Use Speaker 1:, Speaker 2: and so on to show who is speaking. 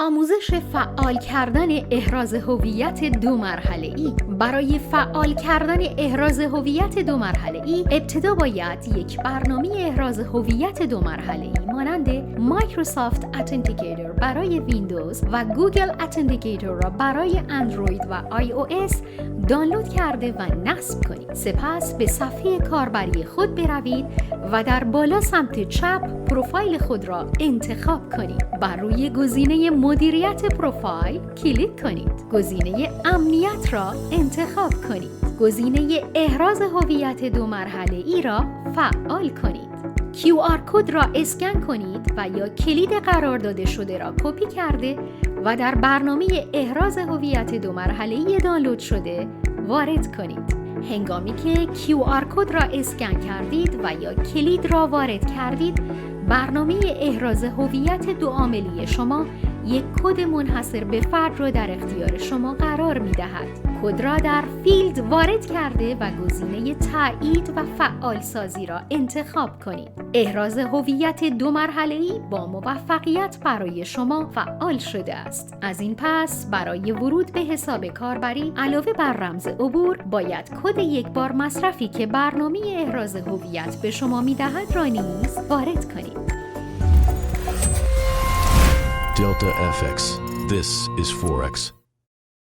Speaker 1: آموزش فعال کردن احراز هویت دو مرحله‌ای. برای فعال کردن احراز هویت دو مرحله‌ای، ابتدا باید یک برنامه احراز هویت دو مرحله‌ای مانند مایکروسافت اتنتیکیتور برای ویندوز و گوگل اتنتیکیتور را برای اندروید و iOS دانلود کرده و نصب کنید. سپس به صفحه کاربری خود بروید و در بالا سمت چپ پروفایل خود را انتخاب کنید. بر روی گزینه مدیریت پروفایل کلیک کنید. گزینه امنیت را انتخاب کنید. گزینه احراز هویت دو مرحله‌ای را فعال کنید. QR کد را اسکن کنید و یا کلید قرار داده شده را کپی کرده و در برنامه احراز هویت دو مرحله‌ای دانلود شده وارد کنید. هنگامی که QR کد را اسکن کردید و یا کلید را وارد کردید، برنامه احراز هویت دو عاملی شما یک کد منحصر به فرد را در اختیار شما قرار می‌دهد. کد را در فیلد وارد کرده و گزینه تایید و فعال سازی را انتخاب کنید. احراز هویت دو مرحله‌ای با موفقیت برای شما فعال شده است. از این پس برای ورود به حساب کاربری علاوه بر رمز عبور باید کد یک بار مصرفی که برنامه احراز هویت به شما می‌دهد را نیز وارد کنید.
Speaker 2: Delta FX. This is Forex.